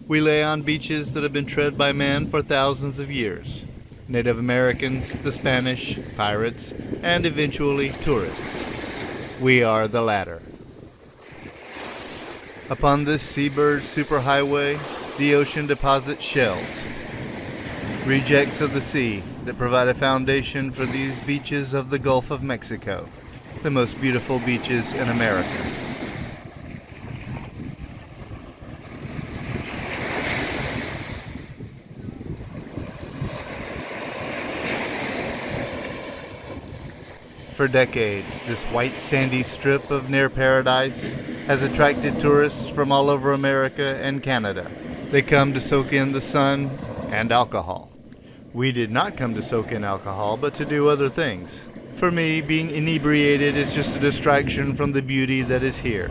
We lay on beaches that have been tread by man for thousands of years. Native Americans, the Spanish, pirates, and eventually tourists. We are the latter. Upon this seabird superhighway, the ocean deposits shells, rejects of the sea that provide a foundation for these beaches of the Gulf of Mexico, the most beautiful beaches in America. For decades, this white sandy strip of near paradise has attracted tourists from all over America and Canada. They come to soak in the sun and alcohol. We did not come to soak in alcohol, but to do other things. For me, being inebriated is just a distraction from the beauty that is here.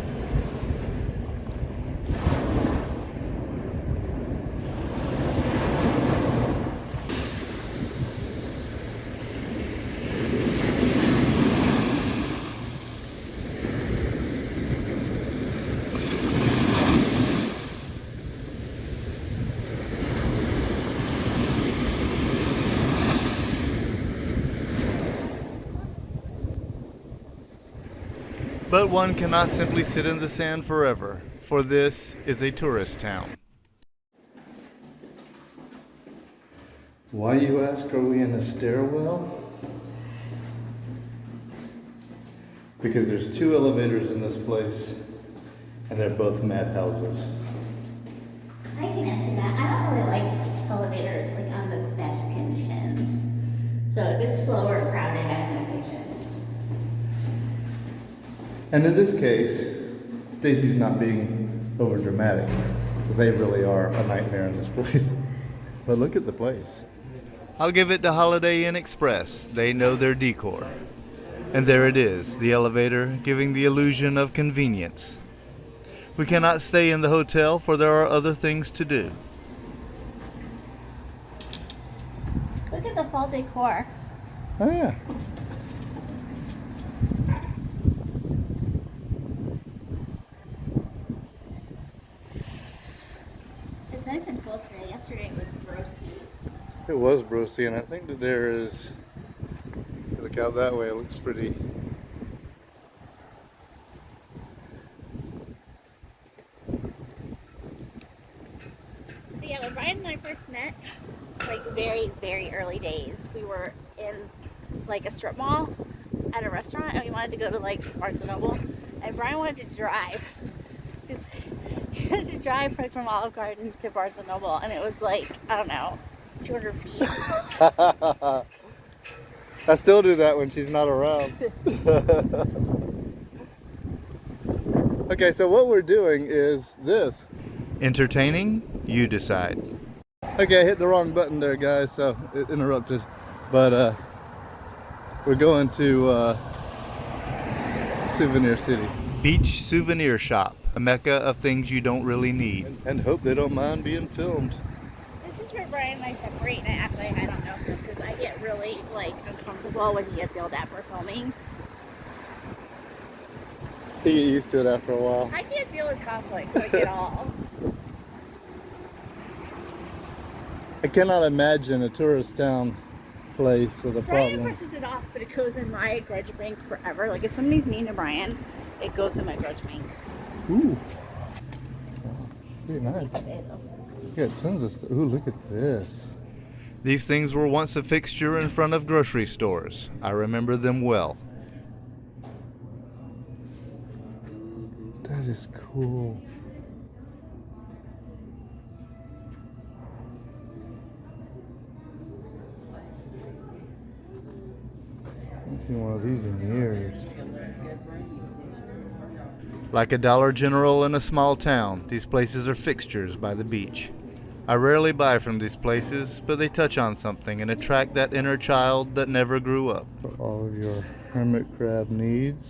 But one cannot simply sit in the sand forever, for this is a tourist town. Why, you ask, are we in a stairwell? Because there's two elevators in this place, and they're both madhouses. I can answer that. I don't really like elevators like on the best conditions. So if it's slow or crowded, I have no patience. And in this case, Stacy's not being over dramatic. They really are a nightmare in this place. But look at the place. I'll give it to Holiday Inn Express. They know their decor. And there it is, the elevator, giving the illusion of convenience. We cannot stay in the hotel, for there are other things to do. Look at the fall decor. Oh yeah. It's nice and cool today. Yesterday it was roasty. It was broasty, and I think that there is, look out that way, it looks pretty. Yeah, when Brian and I first met, like very, very early days, we were in like a strip mall at a restaurant and we wanted to go to like Barnes & Noble, and Brian wanted to drive. He had to drive from Olive Garden to Barnes & Noble, and it was like, I don't know, 200 feet. I still do that when she's not around. Okay, so what we're doing is this. Entertaining? You decide. Okay, I hit the wrong button there, guys, so it interrupted. But we're going to Souvenir City. Beach souvenir shop, a mecca of things you don't really need. And hope they don't mind being filmed. This is where Brian and I separate, and I act like I don't know him because I get really like uncomfortable when he gets yelled at for filming. You get used to it after a while. I can't deal with conflict like at all. I cannot imagine a tourist town place with a Brian problem. brushes it off, but it goes in my grudge bank forever. Like if somebody's mean to Brian, it goes in my grudge bank. Ooh. Wow, pretty nice. Yeah, tons of stuff. Ooh, look at this. These things were once a fixture in front of grocery stores. I remember them well. That is cool. I haven't seen one of these in years. Like a Dollar General in a small town, these places are fixtures by the beach. I rarely buy from these places, but they touch on something and attract that inner child that never grew up. For all of your hermit crab needs.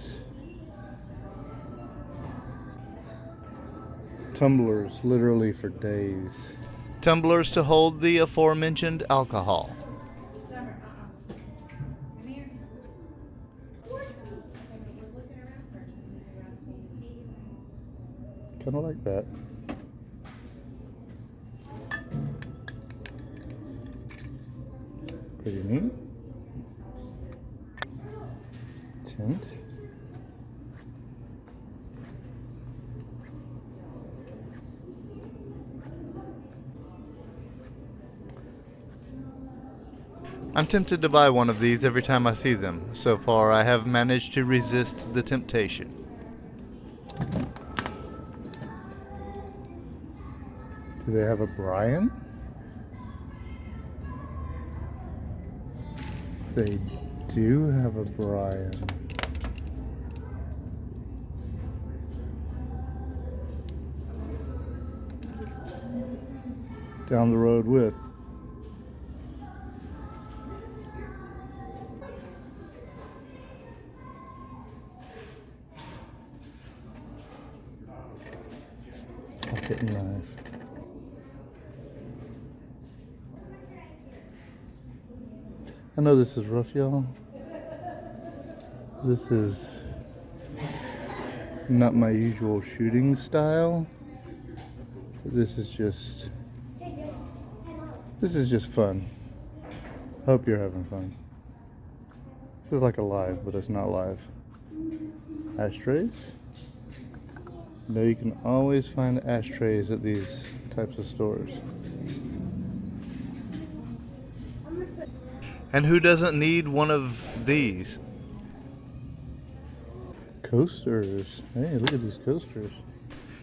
Tumblers, literally for days. Tumblers to hold the aforementioned alcohol. Kind of like that. Pretty neat. Tint. I'm tempted to buy one of these every time I see them. So far, I have managed to resist the temptation. Do they have a Brian? They do have a Brian. Down the road with. Pocket knife. I know this is rough, y'all. This is not my usual shooting style. But this is just fun. Hope you're having fun. This is like a live, but it's not live. Ashtrays. You know, you can always find ashtrays at these types of stores. And who doesn't need one of these? Coasters. Hey, look at these coasters.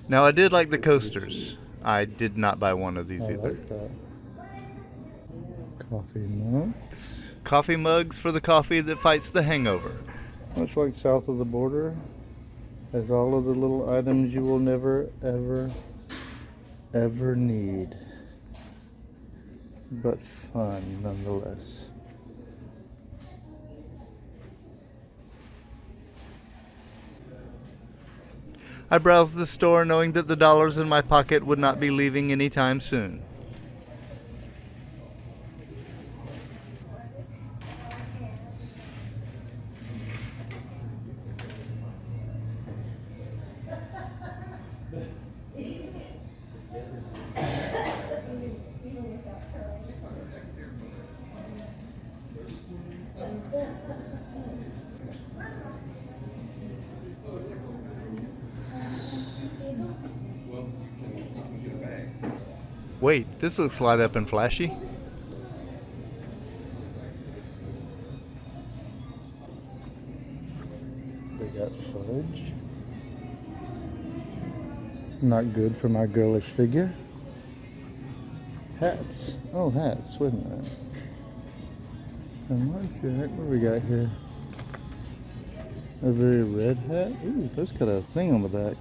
Now, I did like the coasters. I did not buy one of these I either. like that. Coffee mugs. Coffee mugs for the coffee that fights the hangover. Much like south of the border, has all of the little items you will never, ever, ever need. But fun nonetheless. I browsed the store knowing that the dollars in my pocket would not be leaving anytime soon. Wait, this looks light up and flashy. They got fudge. Not good for my girlish figure. Hats. Oh, hats. Wait a minute. What do we got here? A very red hat. Ooh, that's got a thing on the back.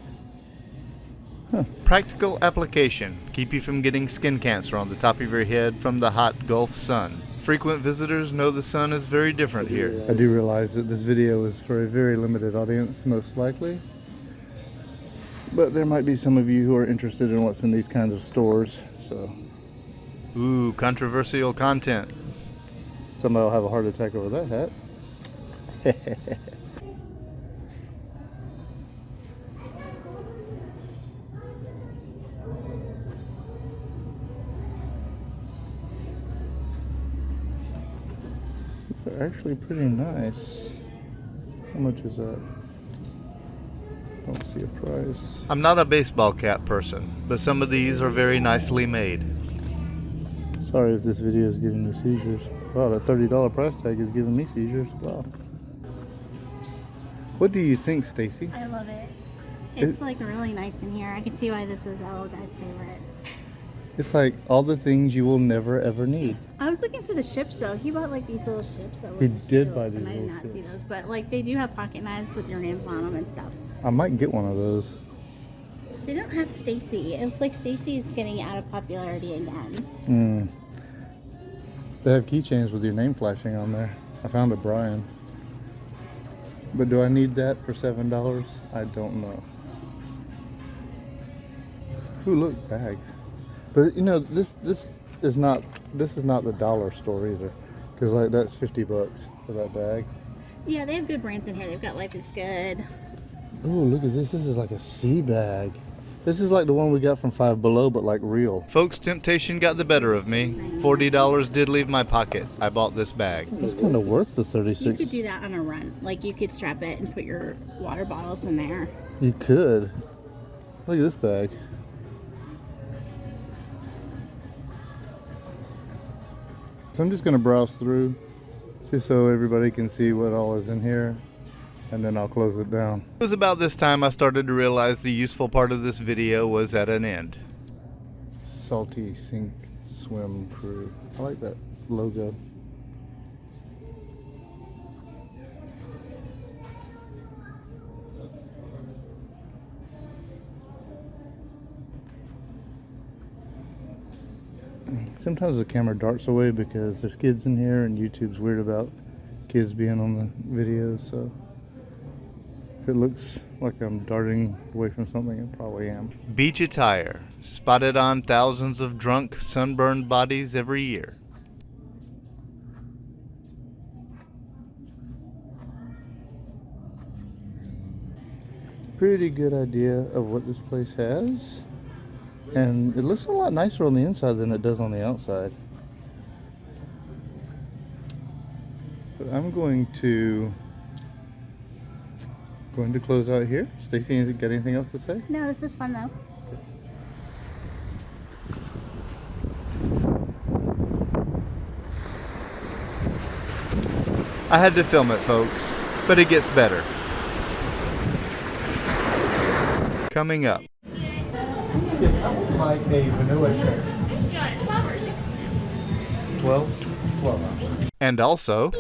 Practical application. Keep you from getting skin cancer on the top of your head from the hot Gulf sun. Frequent visitors know the sun is very different here. I do realize that this video is for a very limited audience, most likely. But there might be some of you who are interested in what's in these kinds of stores, so. Ooh, controversial content. Somebody will have a heart attack over that hat. They're actually pretty nice. How much is that? Don't see a price. I'm not a baseball cap person, but some of these are very nicely made. Sorry if this video is giving you seizures. Wow, that $30 price tag is giving me seizures. Wow. What do you think, Stacy? I love it. It's like really nice in here. I can see why this is that little guy's favorite. It's like all the things you will never ever need. I was looking for the ships though. He bought like these little ships. That He look did cute, buy these and I did little not ships. see those, but like they do have pocket knives with your names on them and stuff. I might get one of those. They don't have Stacy. It's like Stacy's getting out of popularity again. Hmm. They have keychains with your name flashing on there. I found a Brian. But do I need that for $7? I don't know. Ooh, look, bags. But you know, this is not the dollar store either, because like that's $50 for that bag. Yeah, they have good brands in here. They've got Life is Good. Ooh, look at this. This is like a sea bag. This is like the one we got from Five Below, but like real. Folks, temptation got the better of me. $40 did leave my pocket. I bought this bag. That's kind of worth the You 36. could do that on a run. Like you could strap it and put your water bottles in there. You could. Look at this bag. So I'm just gonna browse through, just so everybody can see what all is in here, and then I'll close it down. It was about this time I started to realize the useful part of this video was at an end. Salty Sink Swim Crew. I like that logo. Sometimes the camera darts away because there's kids in here and YouTube's weird about kids being on the videos, so if it looks like I'm darting away from something, I probably am. Beach attire, spotted on thousands of drunk, sunburned bodies every year. Pretty good idea of what this place has. And it looks a lot nicer on the inside than it does on the outside. But I'm going to close out here. Stacey, you got anything else to say? No, this is fun though. I had to film it, folks, but it gets better. Coming up. Yes, I would like a vanilla shake. 12 ounces. And also...